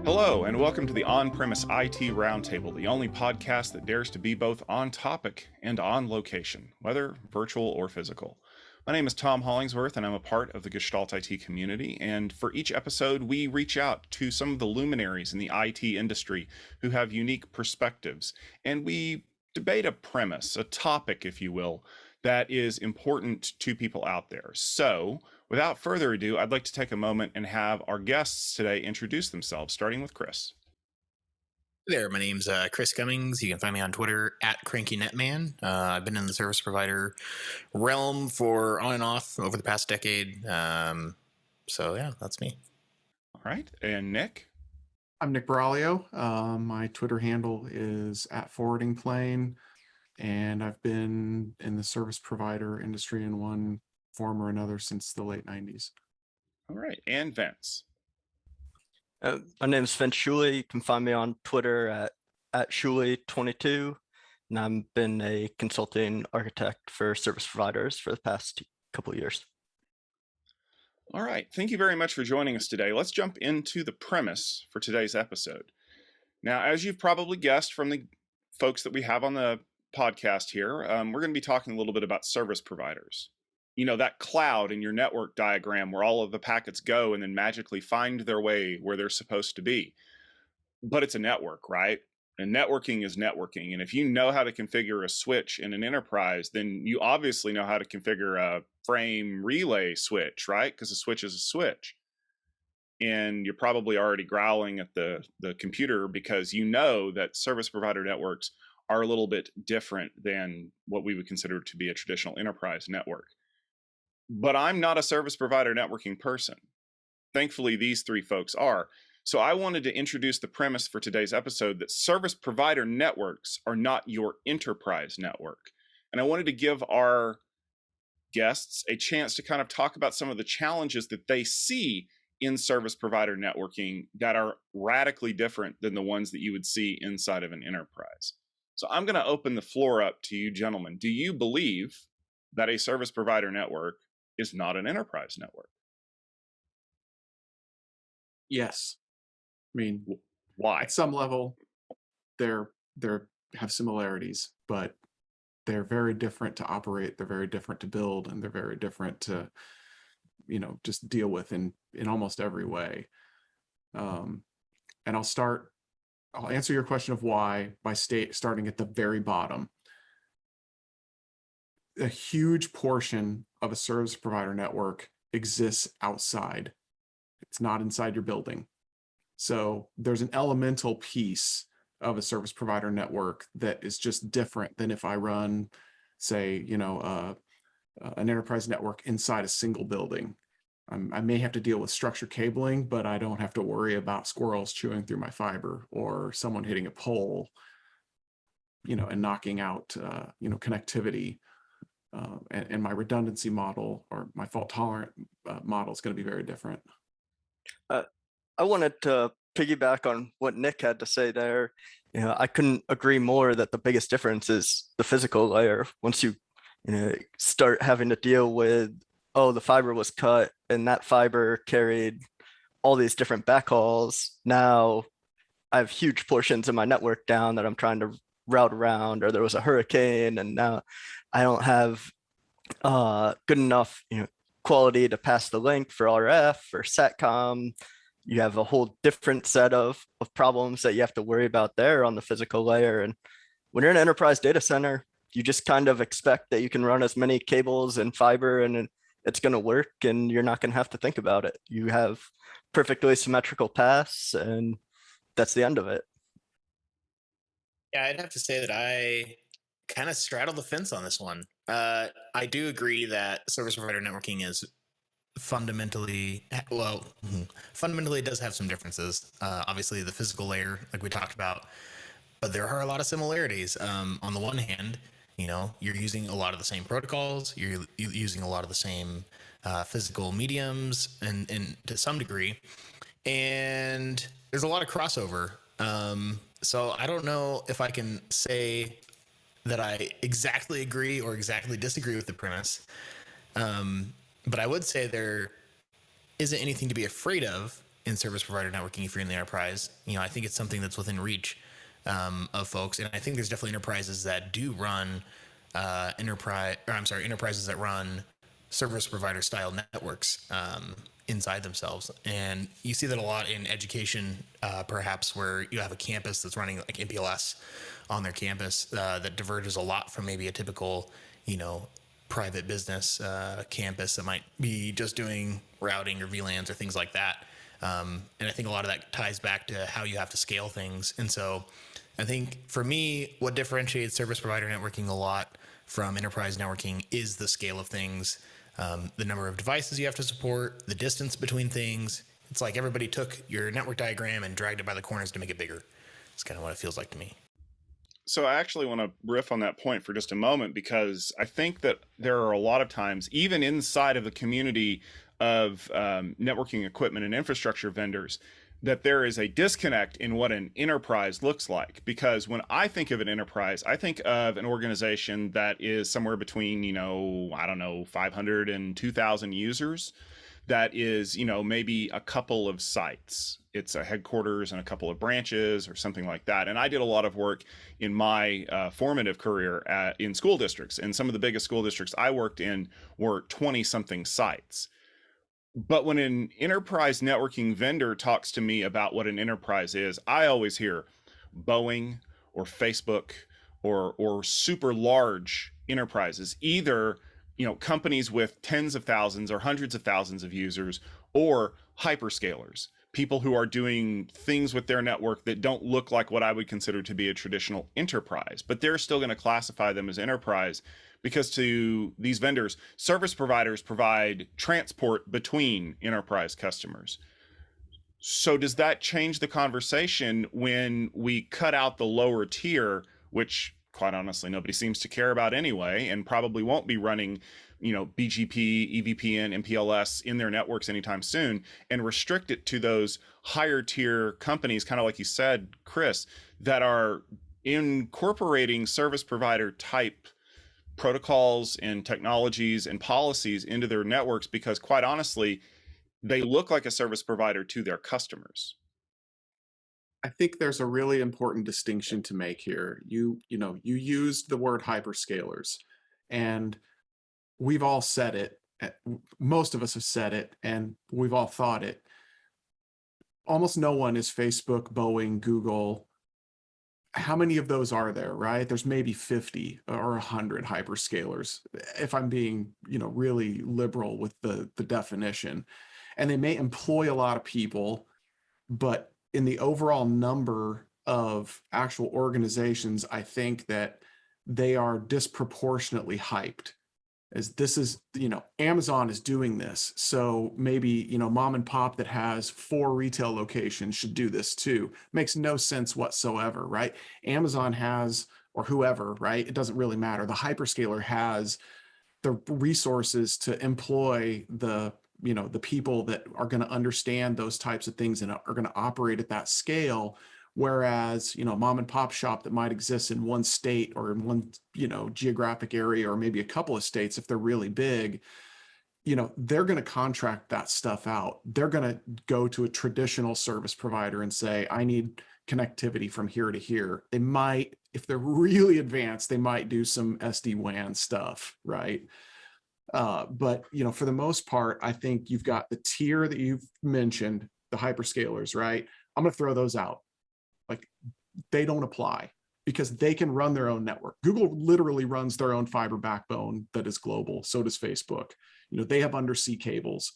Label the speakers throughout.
Speaker 1: Hello, and welcome to the On-Premise IT Roundtable, the only podcast that dares to be both on topic and on location, whether virtual or physical. My name is Tom Hollingsworth, and I'm a part of the Gestalt IT community, and for each episode, we reach out to some of the luminaries in the IT industry who have unique perspectives, and we debate a premise, a topic, if you will, that is important to people out there. So, without further ado, I'd like to take a moment and have our guests today introduce themselves, starting with Chris.
Speaker 2: Hey there, my name's Chris Cummings. You can find me on Twitter at CrankyNetman. I've been in the service provider realm for on and off over the past decade. So yeah, that's me.
Speaker 1: All right, and Nick?
Speaker 3: I'm Nick Braulio. My Twitter handle is @forwardingplane, and I've been in the service provider industry in one form or another since the late 90s.
Speaker 1: All right, and Vince?
Speaker 4: My name is Vince Shuley. You can find me on Twitter at Shuley22, and I've been a consulting architect for service providers for the past couple of years.
Speaker 1: All right, thank you very much for joining us today. Let's jump into the premise for today's episode. Now, as you've probably guessed from the folks that we have on the podcast here, we're going to be talking a little bit about service providers. You know, that cloud in your network diagram where all of the packets go and then magically find their way where they're supposed to be. But it's a network, right? And networking is networking. And if you know how to configure a switch in an enterprise, then you obviously know how to configure a frame relay switch, right? Because a switch is a switch. And you're probably already growling at the computer because you know that service provider networks are a little bit different than what we would consider to be a traditional enterprise network. But I'm not a service provider networking person. Thankfully, these three folks are. So I wanted to introduce the premise for today's episode that service provider networks are not your enterprise network. And I wanted to give our guests a chance to kind of talk about some of the challenges that they see in service provider networking that are radically different than the ones that you would see inside of an enterprise. So I'm going to open the floor up to you gentlemen. Do you believe that a service provider network is not an enterprise network?
Speaker 3: Yes. I mean,
Speaker 1: why?
Speaker 3: At some level, they're have similarities, but they're very different to operate. They're very different to build, and they're very different to, just deal with in almost every way. And I'll answer your question of why by starting at the very bottom. A huge portion of a service provider network exists outside. It's not inside your building. So there's an elemental piece of a service provider network that is just different than if I run, say, an enterprise network inside a single building. I may have to deal with structured cabling, but I don't have to worry about squirrels chewing through my fiber or someone hitting a pole, and knocking out, connectivity. And my redundancy model or my fault tolerant model is going to be very different.
Speaker 4: I wanted to piggyback on what Nick had to say there. I couldn't agree more that the biggest difference is the physical layer. Once you start having to deal with, the fiber was cut and that fiber carried all these different backhauls. Now I have huge portions of my network down that I'm trying to route around, or there was a hurricane and now I don't have good enough quality to pass the link for RF or SATCOM. You have a whole different set of problems that you have to worry about there on the physical layer. And when you're in an enterprise data center, you just kind of expect that you can run as many cables and fiber and it's going to work and you're not going to have to think about it. You have perfectly symmetrical paths and that's the end of it.
Speaker 2: Yeah, I'd have to say that I kind of straddle the fence on this one. I do agree that service provider networking is fundamentally it does have some differences. Obviously the physical layer, like we talked about, but there are a lot of similarities. On the one hand, you're using a lot of the same protocols, you're using a lot of the same physical mediums and to some degree, and there's a lot of crossover. So I don't know if I can say that I exactly agree or exactly disagree with the premise. But I would say there isn't anything to be afraid of in service provider networking if you're in the enterprise. I think it's something that's within reach of folks, and I think there's definitely enterprises that do run enterprises that run service provider style networks inside themselves. And you see that a lot in education, perhaps, where you have a campus that's running like MPLS on their campus that diverges a lot from maybe a typical, private business campus that might be just doing routing or VLANs or things like that. And I think a lot of that ties back to how you have to scale things. And so I think for me, what differentiates service provider networking a lot from enterprise networking is the scale of things, the number of devices you have to support, the distance between things. It's like everybody took your network diagram and dragged it by the corners to make it bigger. It's kind of what it feels like to me.
Speaker 1: So I actually want to riff on that point for just a moment, because I think that there are a lot of times, even inside of the community of networking equipment and infrastructure vendors, that there is a disconnect in what an enterprise looks like. Because when I think of an enterprise, I think of an organization that is somewhere between, 500 and 2,000 users. That is, maybe a couple of sites. It's a headquarters and a couple of branches or something like that. And I did a lot of work in my formative career in school districts. And some of the biggest school districts I worked in were 20-something sites. But when an enterprise networking vendor talks to me about what an enterprise is, I always hear Boeing or Facebook or super large enterprises, either companies with tens of thousands or hundreds of thousands of users, or hyperscalers, people who are doing things with their network that don't look like what I would consider to be a traditional enterprise, but they're still going to classify them as enterprise, because to these vendors, service providers provide transport between enterprise customers. So does that change the conversation when we cut out the lower tier, which quite honestly nobody seems to care about anyway, and probably won't be running BGP, EVPN, MPLS in their networks anytime soon, and restrict it to those higher tier companies, kind of like you said, Chris, that are incorporating service provider type protocols and technologies and policies into their networks, because quite honestly, they look like a service provider to their customers.
Speaker 3: I think there's a really important distinction to make here. You used the word hyperscalers, and we've all said it. Most of us have said it, and we've all thought it. Almost no one is Facebook, Boeing, Google. How many of those are there, right? There's maybe 50 or 100 hyperscalers, if I'm being, really liberal with the definition. And they may employ a lot of people, but in the overall number of actual organizations, I think that they are disproportionately hyped. As this is, Amazon is doing this. So maybe, mom and pop that has 4 retail locations should do this too. Makes no sense whatsoever, right? Amazon has, or whoever, right? It doesn't really matter. The hyperscaler has the resources to employ the people that are going to understand those types of things and are going to operate at that scale. Whereas, mom and pop shop that might exist in one state or in one, geographic area, or maybe a couple of states, if they're really big, they're going to contract that stuff out. They're going to go to a traditional service provider and say, I need connectivity from here to here. They might, if they're really advanced, they might do some SD-WAN stuff, right? But, for the most part, I think you've got the tier that you've mentioned, the hyperscalers, right? I'm going to throw those out. Like, they don't apply because they can run their own network. Google literally runs their own fiber backbone that is global. So does Facebook. They have undersea cables.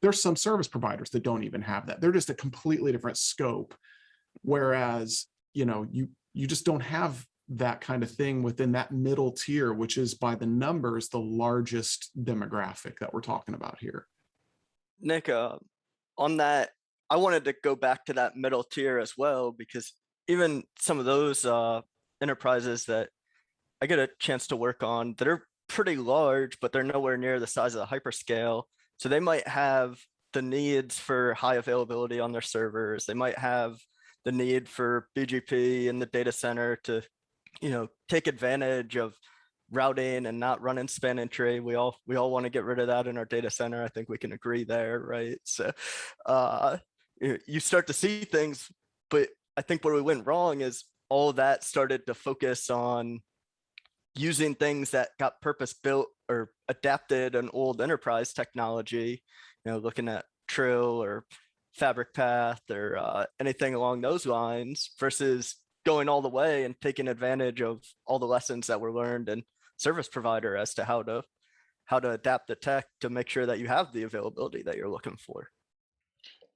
Speaker 3: There's some service providers that don't even have that. They're just a completely different scope. Whereas, you just don't have that kind of thing within that middle tier, which is by the numbers, the largest demographic that we're talking about here.
Speaker 4: Nick, on that, I wanted to go back to that middle tier as well, because even some of those enterprises that I get a chance to work on that are pretty large, but they're nowhere near the size of the hyperscale. So they might have the needs for high availability on their servers. They might have the need for BGP in the data center to, take advantage of routing and not running span and tree. We all want to get rid of that in our data center. I think we can agree there, right? So you start to see things. But I think where we went wrong is all of that started to focus on using things that got purpose built or adapted an old enterprise technology, looking at Trill or Fabric Path or anything along those lines, versus going all the way and taking advantage of all the lessons that were learned in service provider as to how to adapt the tech to make sure that you have the availability that you're looking for.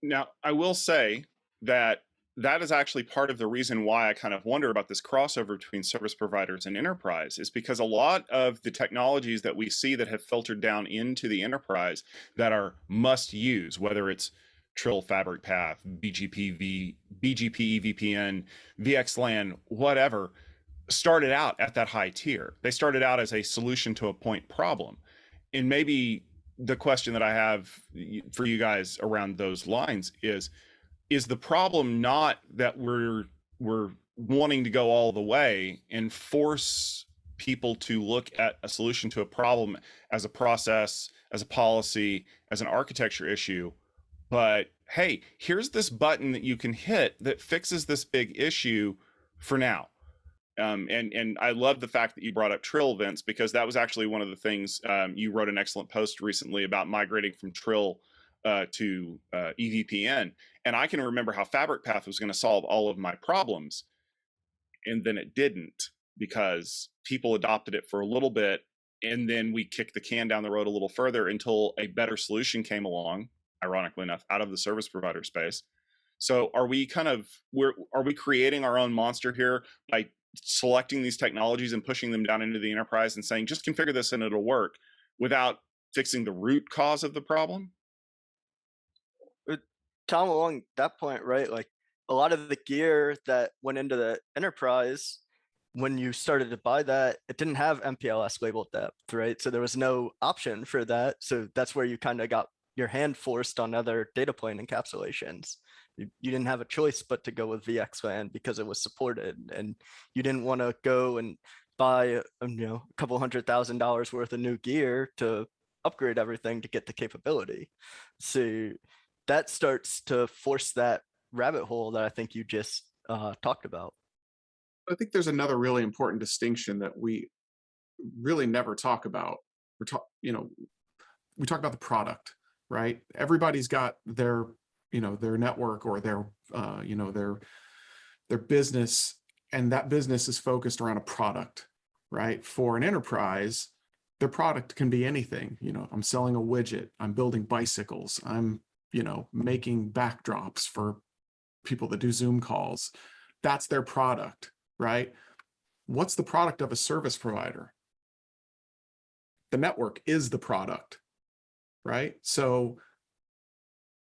Speaker 1: Now, I will say that that is actually part of the reason why I kind of wonder about this crossover between service providers and enterprise, is because a lot of the technologies that we see that have filtered down into the enterprise that are must use, whether it's Trill, Fabric Path, BGP, EVPN, VXLAN, whatever, started out at that high tier. They started out as a solution to a point problem. And maybe the question that I have for you guys around those lines is the problem not that we're wanting to go all the way and force people to look at a solution to a problem as a process, as a policy, as an architecture issue, but hey, here's this button that you can hit that fixes this big issue for now. And I love the fact that you brought up Trill, Vince, because that was actually one of the things you wrote an excellent post recently about migrating from Trill to EVPN. And I can remember how Fabric Path was going to solve all of my problems. And then it didn't, because people adopted it for a little bit. And then we kicked the can down the road a little further until a better solution came along, ironically enough, out of the service provider space. So are we creating our own monster here by selecting these technologies and pushing them down into the enterprise and saying, just configure this and it'll work, without fixing the root cause of the problem?
Speaker 4: Tom, along that point, right? Like a lot of the gear that went into the enterprise, when you started to buy that, it didn't have MPLS labeled depth, right? So there was no option for that. So that's where you kind of got your hand forced on other data plane encapsulations. You didn't have a choice but to go with VXLAN because it was supported, and you didn't want to go and buy a couple $100,000 worth of new gear to upgrade everything to get the capability. So that starts to force that rabbit hole that I think you just talked about.
Speaker 3: I think there's another really important distinction that we really never talk about. We talk about the product, right? Everybody's got their network or their business, and that business is focused around a product, right? For an enterprise, their product can be anything. I'm selling a widget, I'm building bicycles, I'm making backdrops for people that do Zoom calls. That's their product, right? What's the product of a service provider? The network is the product, right? So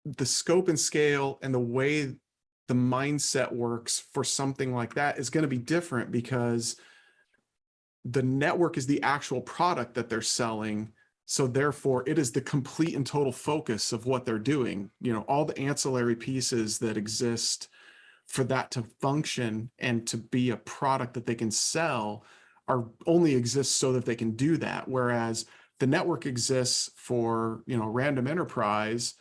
Speaker 3: the scope and scale and the way the mindset works for something like that is going to be different, because the network is the actual product that they're selling. So therefore it is the complete and total focus of what they're doing. All the ancillary pieces that exist for that to function and to be a product that they can sell only exist so that they can do that. Whereas the network exists for, random enterprise,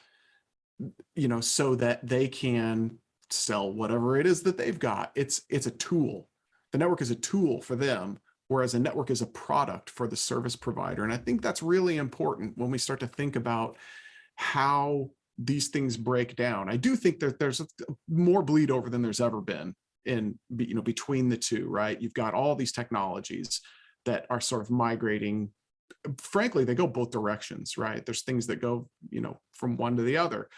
Speaker 3: so that they can sell whatever it is that they've got. It's a tool. The network is a tool for them, whereas a network is a product for the service provider. And I think that's really important when we start to think about how these things break down. I do think that there's more bleed over than there's ever been in, between the two, right? You've got all these technologies that are sort of migrating. Frankly, they go both directions, right? There's things that go, from one to the other.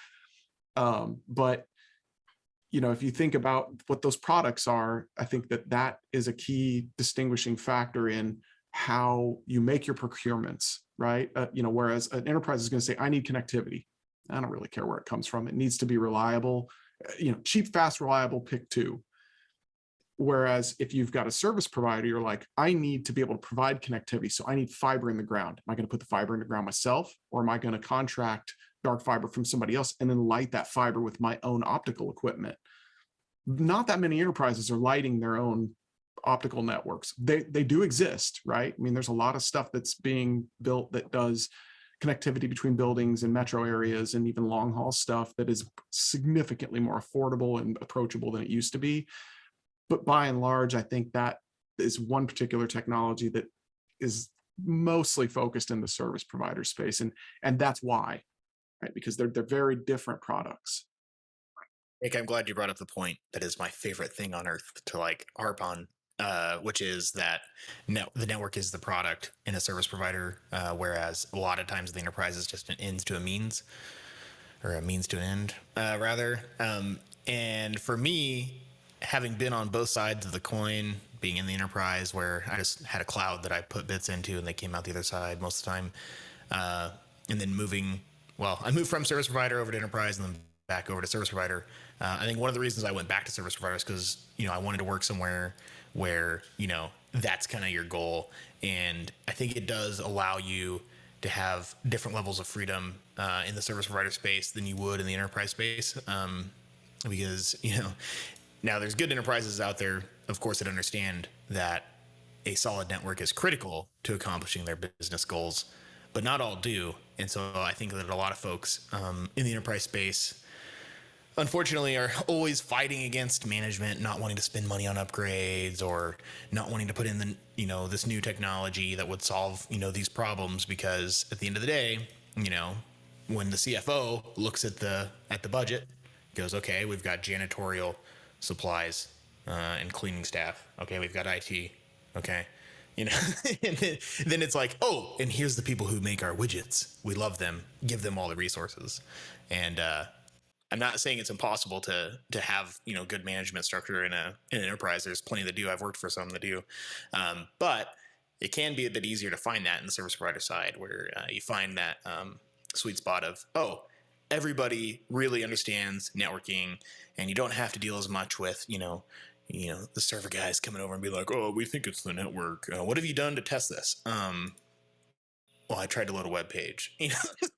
Speaker 3: But if you think about what those products are, I think that is a key distinguishing factor in how you make your procurements, right? Whereas an enterprise is going to say, I need connectivity. I don't really care where it comes from. It needs to be reliable, cheap, fast, reliable, pick two. Whereas if you've got a service provider, you're like, I need to be able to provide connectivity. So I need fiber in the ground. Am I going to put the fiber in the ground myself, or am I going to contract dark fiber from somebody else and then light that fiber with my own optical equipment? Not that many enterprises are lighting their own optical networks. They do exist, right? I mean, there's a lot of stuff that's being built that does, connectivity between buildings and metro areas and even long haul stuff that is significantly more affordable and approachable than it used to be. But by and large, I think that is one particular technology that is mostly focused in the service provider space. And that's why, right? Because they're very different products.
Speaker 2: Nick, I'm glad you brought up the point that is my favorite thing on earth to like harp on, which is that the network is the product in a service provider, whereas a lot of times the enterprise is just an ends to a means, or a means to an end, rather. And for me, having been on both sides of the coin, being in the enterprise where I just had a cloud that I put bits into and they came out the other side most of the time, and then I moved from service provider over to enterprise and then back over to service provider. I think one of the reasons I went back to service provider is because, I wanted to work somewhere where, that's kind of your goal. And I think it does allow you to have different levels of freedom in the service provider space than you would in the enterprise space. Because, now there's good enterprises out there, of course, that understand that a solid network is critical to accomplishing their business goals, but not all do. And so I think that a lot of folks in the enterprise space, unfortunately, are always fighting against management, not wanting to spend money on upgrades or not wanting to put in this new technology that would solve, these problems, because at the end of the day, when the CFO looks at the budget, goes, okay, we've got janitorial supplies and cleaning staff. Okay, we've got IT. Okay. And then it's like, oh, and here's the people who make our widgets. We love them. Give them all the resources. And I'm not saying it's impossible to have good management structure in an enterprise. There's plenty that do. I've worked for some that do, but it can be a bit easier to find that in the service provider side, where you find that sweet spot of, oh, everybody really understands networking, and you don't have to deal as much with the server guys coming over and be like, oh, we think it's the network. What have you done to test this? Well, I tried to load a web page,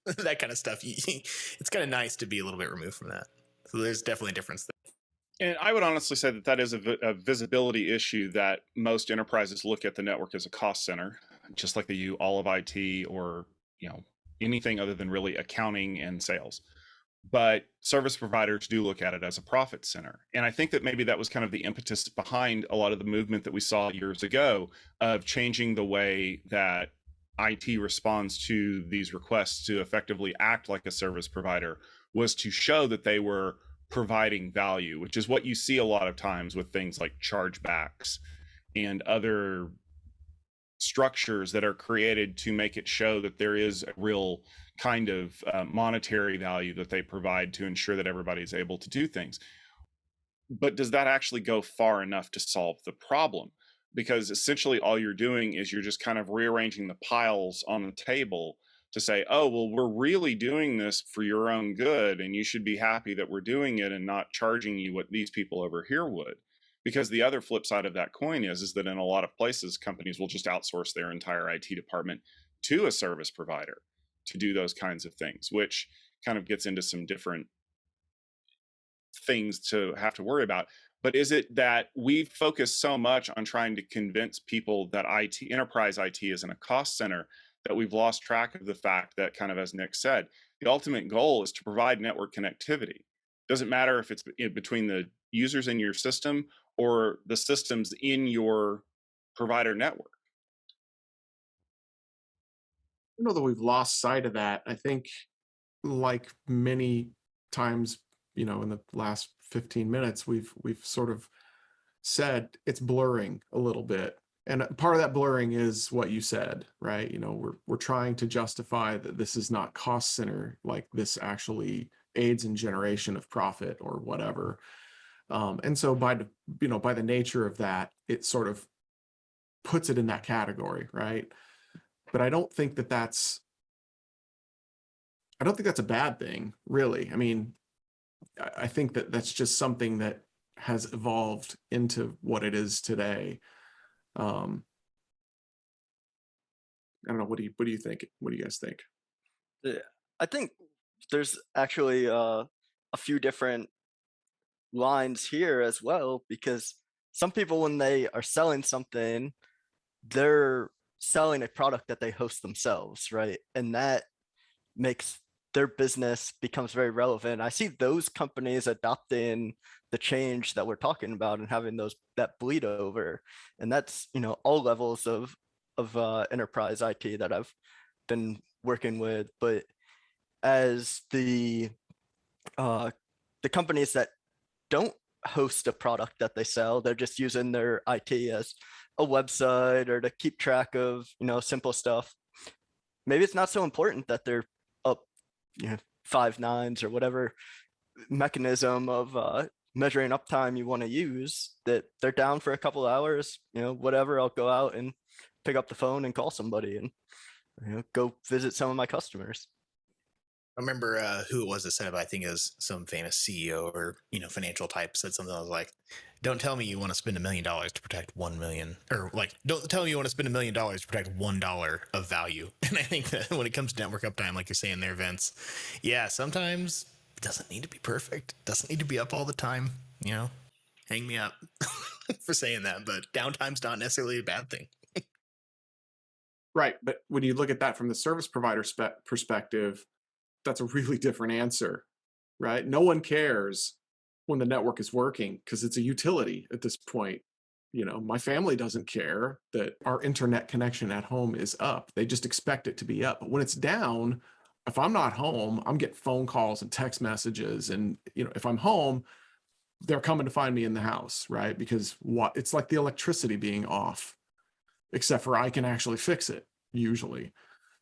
Speaker 2: that kind of stuff. It's kind of nice to be a little bit removed from that. So there's definitely a difference there.
Speaker 1: And I would honestly say that is a visibility issue, that most enterprises look at the network as a cost center, just like they do all of IT or, anything other than really accounting and sales. But service providers do look at it as a profit center. And I think that maybe that was kind of the impetus behind a lot of the movement that we saw years ago of changing the way that IT responds to these requests to effectively act like a service provider, was to show that they were providing value, which is what you see a lot of times with things like chargebacks and other structures that are created to make it show that there is a real kind of monetary value that they provide to ensure that everybody's able to do things. But does that actually go far enough to solve the problem? Because essentially all you're doing is you're just kind of rearranging the piles on the table to say, oh, well, we're really doing this for your own good, and you should be happy that we're doing it and not charging you what these people over here would. Because the other flip side of that coin is that in a lot of places, companies will just outsource their entire IT department to a service provider to do those kinds of things, which kind of gets into some different things to have to worry about. But is it that we focus so much on trying to convince people that enterprise IT isn't a cost center, that we've lost track of the fact that, kind of as Nick said, the ultimate goal is to provide network connectivity. Doesn't matter if it's between the users in your system or the systems in your provider network.
Speaker 3: I know that we've lost sight of that. I think, like many times, in the last 15 minutes, we've sort of said it's blurring a little bit. And part of that blurring is what you said, right? We're trying to justify that this is not cost center, like this actually aids in generation of profit or whatever. And so by the nature of that, it sort of puts it in that category, right? But I don't think that's a bad thing, really. I mean, I think that that's just something that has evolved into what it is today. I don't know. What do you think? What do you guys think?
Speaker 4: I think there's actually a few different lines here as well, because some people, when they are selling something, they're selling a product that they host themselves, right? And that makes their business becomes very relevant. I see those companies adopting the change that we're talking about and having that bleed over, and that's all levels of enterprise IT that I've been working with. But as the companies that don't host a product that they sell, they're just using their IT as a website or to keep track of simple stuff. Maybe it's not so important that they're up 5 nines or whatever mechanism of measuring uptime you want to use, that they're down for a couple hours, whatever, I'll go out and pick up the phone and call somebody and go visit some of my customers.
Speaker 2: I remember who it was that said it, but I think it was some famous CEO or financial type said something that was like, "Don't tell me you want to spend $1 million to protect 1 million, or like, don't tell me you want to spend $1 million to protect $1 of value." And I think that when it comes to network uptime, like you're saying there, Vince, yeah, sometimes it doesn't need to be perfect. It doesn't need to be up all the time. Hang me up for saying that, but downtime's not necessarily a bad thing.
Speaker 3: Right. But when you look at that from the service provider perspective, that's a really different answer, right? No one cares when the network is working because it's a utility at this point. My family doesn't care that our internet connection at home is up. They just expect it to be up. But when it's down, if I'm not home, I'm getting phone calls and text messages. And, if I'm home, they're coming to find me in the house, right? Because it's like the electricity being off, except for I can actually fix it usually.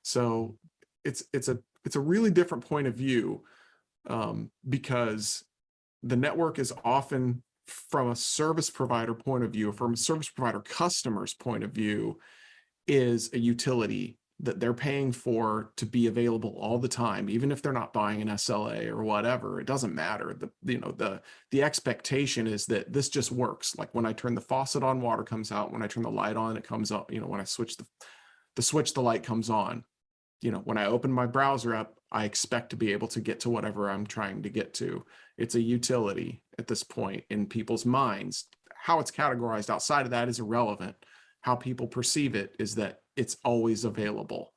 Speaker 3: So it's a really different point of view, because the network is often, from a service provider point of view, from a service provider customer's point of view, is a utility that they're paying for to be available all the time, even if they're not buying an SLA or whatever. It doesn't matter. The expectation is that this just works. Like when I turn the faucet on, water comes out. When I turn the light on, it comes up. When I switch the switch, the light comes on. When I open my browser up, I expect to be able to get to whatever I'm trying to get to. It's a utility at this point in people's minds. How it's categorized outside of that is irrelevant. How people perceive it is that it's always available.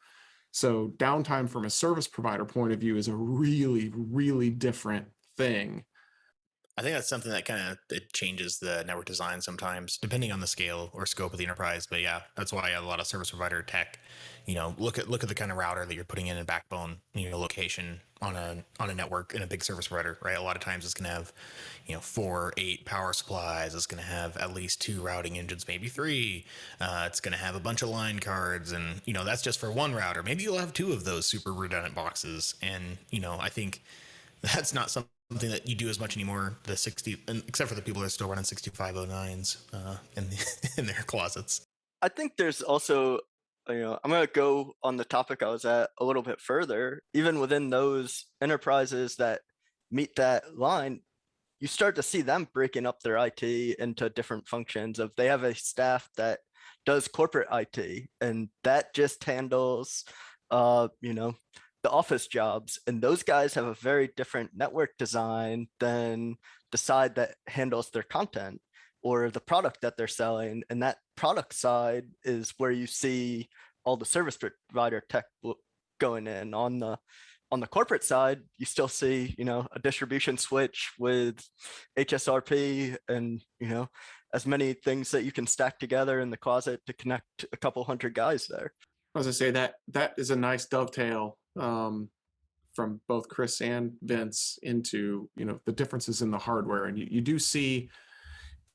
Speaker 3: So downtime from a service provider point of view is a really, really different thing.
Speaker 2: I think that's something that kind of it changes the network design sometimes, depending on the scale or scope of the enterprise. But yeah, that's why a lot of service provider tech, look at the kind of router that you're putting in a backbone, location on a network in a big service provider, right? A lot of times it's going to have, 4, 8 power supplies. It's going to have at least 2 routing engines, maybe 3. It's going to have a bunch of line cards, and that's just for one router. Maybe you'll have 2 of those super redundant boxes, and I think that's not something that you do as much anymore. The 60, except for the people that are still running 6509s in their closets.
Speaker 4: I think there's also, I'm going to go on the topic I was at a little bit further. Even within those enterprises that meet that line, you start to see them breaking up their IT into different functions. Of they have a staff that does corporate IT, and that just handles, the office jobs, and those guys have a very different network design than the side that handles their content or the product that they're selling. And that product side is where you see all the service provider tech going in. On the corporate side, you still see a distribution switch with HSRP and as many things that you can stack together in the closet to connect a couple hundred guys there.
Speaker 3: As I say, that is a nice dovetail from both Chris and Vince into the differences in the hardware. And you do see,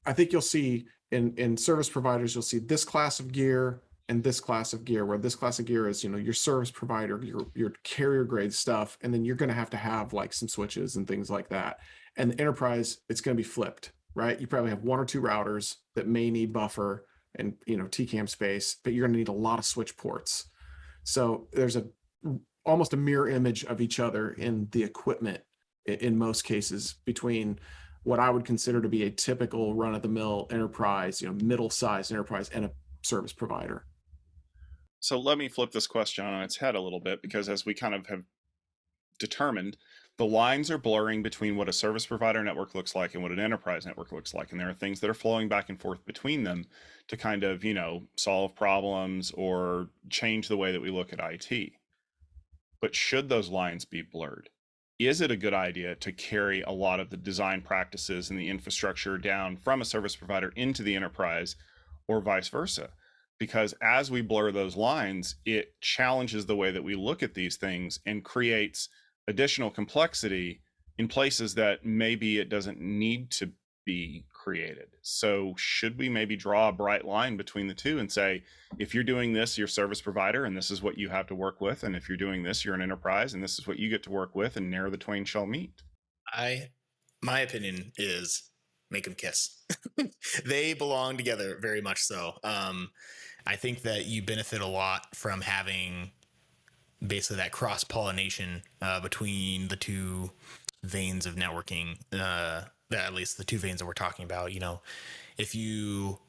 Speaker 3: I think you'll see in service providers, you'll see this class of gear and this class of gear, where this class of gear is your service provider, your carrier grade stuff, and then you're going to have like some switches and things like that. And the enterprise, it's going to be flipped, right? You probably have 1 or 2 routers that may need buffer and TCAM space, but you're going to need a lot of switch ports. So there's almost a mirror image of each other in the equipment in most cases between what I would consider to be a typical run-of-the-mill enterprise, middle-sized enterprise, and a service provider.
Speaker 1: So let me flip this question on its head a little bit, because as we kind of have determined, the lines are blurring between what a service provider network looks like and what an enterprise network looks like. And there are things that are flowing back and forth between them to kind of, solve problems or change the way that we look at IT. but should those lines be blurred? Is it a good idea to carry a lot of the design practices and the infrastructure down from a service provider into the enterprise, or vice versa? Because as we blur those lines, it challenges the way that we look at these things and creates additional complexity in places that maybe it doesn't need to be created. So should we maybe draw a bright line between the two and say, if you're doing this, you're service provider, and this is what you have to work with, and if you're doing this, you're an enterprise, and this is what you get to work with, and ne'er the twain shall meet?
Speaker 2: My opinion is make them kiss. They belong together, very much so. I think that you benefit a lot from having basically that cross pollination between the two veins of networking, at least the two veins that we're talking about. You know, if you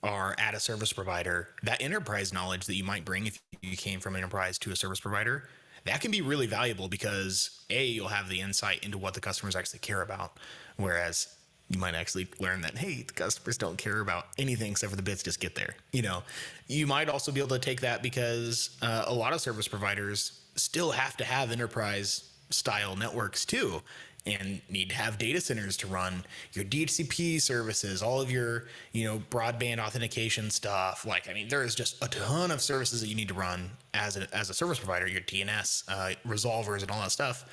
Speaker 2: are at a service provider, that enterprise knowledge that you might bring if you came from enterprise to a service provider, that can be really valuable because you'll have the insight into what the customers actually care about. Whereas you might actually learn that, hey, the customers don't care about anything except for the bits just get there. You know, you might also be able to take that because a lot of service providers still have to have enterprise style networks too, and need to have data centers to run your DHCP services, all of your, you know, broadband authentication stuff. Like, I mean, there is just a ton of services that you need to run as a service provider, your DNS, resolvers and all that stuff.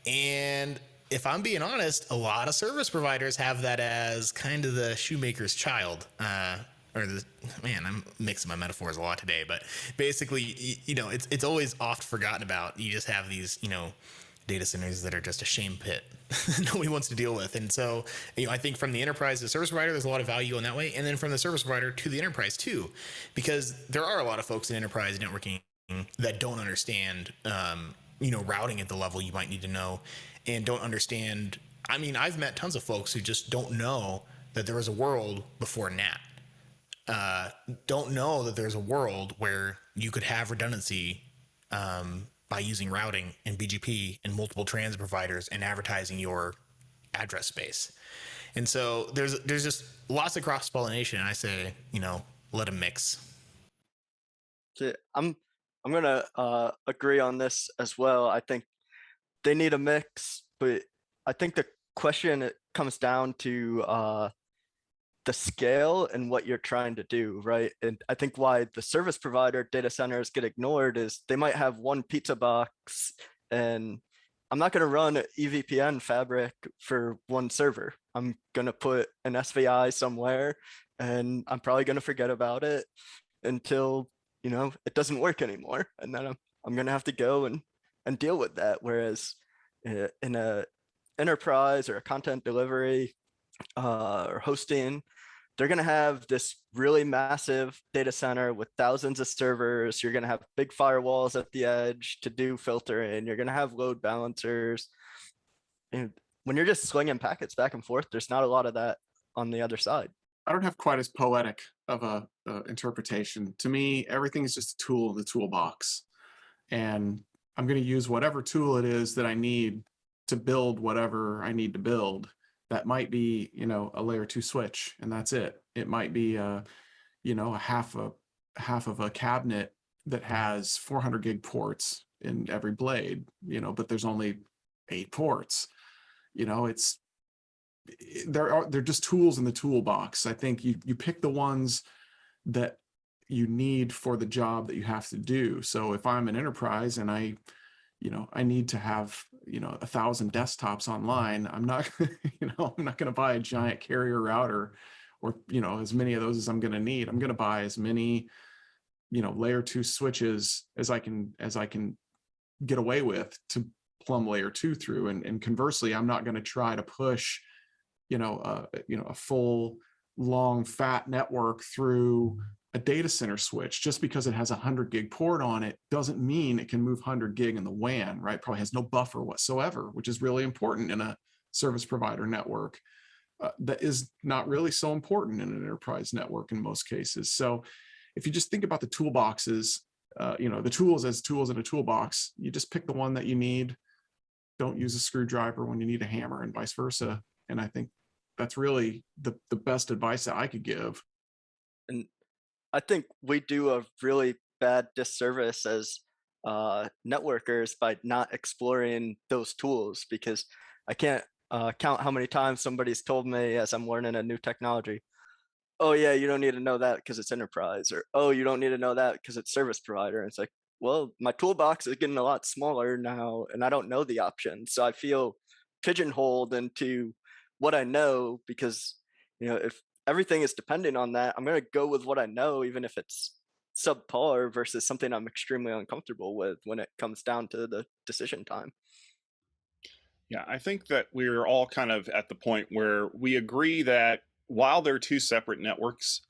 Speaker 2: And if I'm being honest, a lot of service providers have that as kind of the shoemaker's child. I'm mixing my metaphors a lot today, but basically, you know, it's always oft forgotten about. You just have these, you know, data centers that are just a shame pit nobody wants to deal with. And so, you know, I think from the enterprise to the service provider, there's a lot of value in that way. And then from the service provider to the enterprise too, because there are a lot of folks in enterprise networking that don't understand, you know, routing at the level you might need to know, and don't understand. I mean, I've met tons of folks who just don't know that there was a world before NAT. Don't know that there's a world where you could have redundancy by using routing and BGP and multiple transit providers and advertising your address space. And so there's just lots of cross pollination. I say, you know, let them mix.
Speaker 4: Okay, I'm gonna agree on this as well. I think they need a mix, but I think the question, it comes down to the scale and what you're trying to do, right? And I think why the service provider data centers get ignored is they might have one pizza box, and I'm not going to run an EVPN fabric for one server. I'm going to put an SVI somewhere, and I'm probably going to forget about it until, you know, it doesn't work anymore. And then I'm going to have to go and deal with that. Whereas in a enterprise or a content delivery or hosting, they're going to have this really massive data center with thousands of servers. You're going to have big firewalls at the edge to do filtering. You're going to have load balancers. And when you're just slinging packets back and forth, there's not a lot of that on the other side.
Speaker 3: I don't have quite as poetic of a interpretation. To me, everything is just a tool in the toolbox, and I'm going to use whatever tool it is that I need to build whatever I need to build. That might be, you know, a layer 2 switch, and that's it. It might be you know, a half of a cabinet that has 400 gig ports in every blade, you know, but there's only 8 ports. You know, they're just tools in the toolbox. I think you pick the ones that you need for the job that you have to do. So if I'm an enterprise and I need to have, you know, 1,000 desktops online, I'm not, you know, I'm not going to buy a giant carrier router or, you know, as many of those as I'm going to need. I'm going to buy as many, you know, layer 2 switches as I can get away with to plumb layer 2 through. And conversely, I'm not going to try to push, a full long fat network through a data center switch. Just because it has a 100 gig port on it doesn't mean it can move 100 gig in the WAN, right? Probably has no buffer whatsoever, which is really important in a service provider network. That is not really so important in an enterprise network in most cases. So if you just think about the toolboxes, the tools as tools in a toolbox, you just pick the one that you need. Don't use a screwdriver when you need a hammer, and vice versa. And I think that's really the best advice that I could give.
Speaker 4: And I think we do a really bad disservice as networkers by not exploring those tools, because I can't count how many times somebody's told me as I'm learning a new technology, oh yeah, you don't need to know that because it's enterprise, or oh, you don't need to know that because it's service provider. And it's like, well, my toolbox is getting a lot smaller now and I don't know the options. So I feel pigeonholed into what I know, because if everything is dependent on that, I'm going to go with what I know, even if it's subpar versus something I'm extremely uncomfortable with when it comes down to the decision time.
Speaker 1: Yeah, I think that we're all kind of at the point where we agree that while they're two separate networks,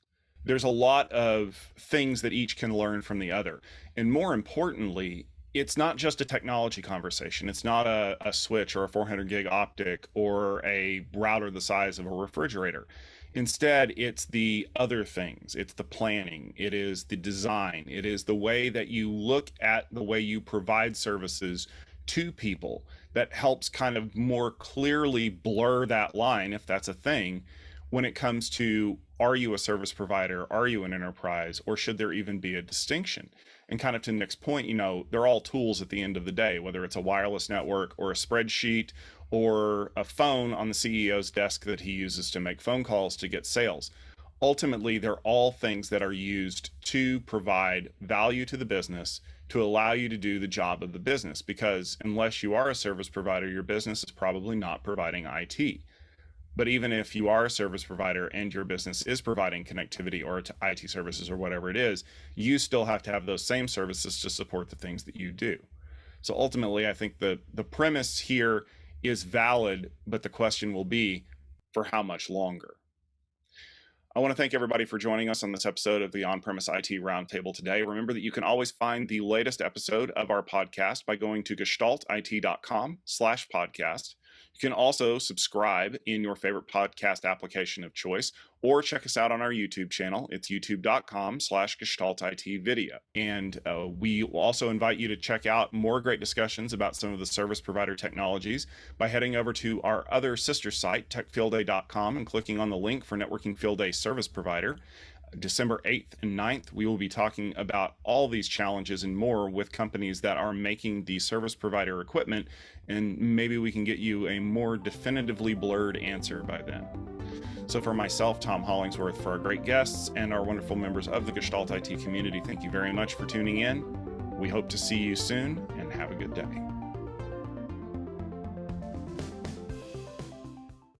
Speaker 1: there's a lot of things that each can learn from the other. And more importantly, it's not just a technology conversation. It's not a switch or a 400 gig optic or a router the size of a refrigerator. Instead, it's the other things. It's the planning. It is the design. It is the way that you look at the way you provide services to people that helps kind of more clearly blur that line, if that's a thing, when it comes to, are you a service provider? Are you an enterprise? Or should there even be a distinction? And kind of to Nick's point, they're all tools at the end of the day, whether it's a wireless network or a spreadsheet or a phone on the CEO's desk that he uses to make phone calls to get sales. Ultimately, they're all things that are used to provide value to the business, to allow you to do the job of the business, because unless you are a service provider, your business is probably not providing IT. But even if you are a service provider and your business is providing connectivity or IT services or whatever it is, you still have to have those same services to support the things that you do. So ultimately, I think the premise here is valid, but the question will be, for how much longer? I want to thank everybody for joining us on this episode of the On-Premise IT Roundtable today. Remember that you can always find the latest episode of our podcast by going to gestaltit.com/podcast. You can also subscribe in your favorite podcast application of choice, or check us out on our YouTube channel. It's youtube.com/gestaltitvideo. And we will also invite you to check out more great discussions about some of the service provider technologies by heading over to our other sister site, techfieldday.com, and clicking on the link for Networking Field Day Service Provider. December 8th and 9th, we will be talking about all these challenges and more with companies that are making the service provider equipment, and maybe we can get you a more definitively blurred answer by then. So for myself, Tom Hollingsworth, for our great guests and our wonderful members of the Gestalt IT community, thank you very much for tuning in. We hope to see you soon, and have a good day.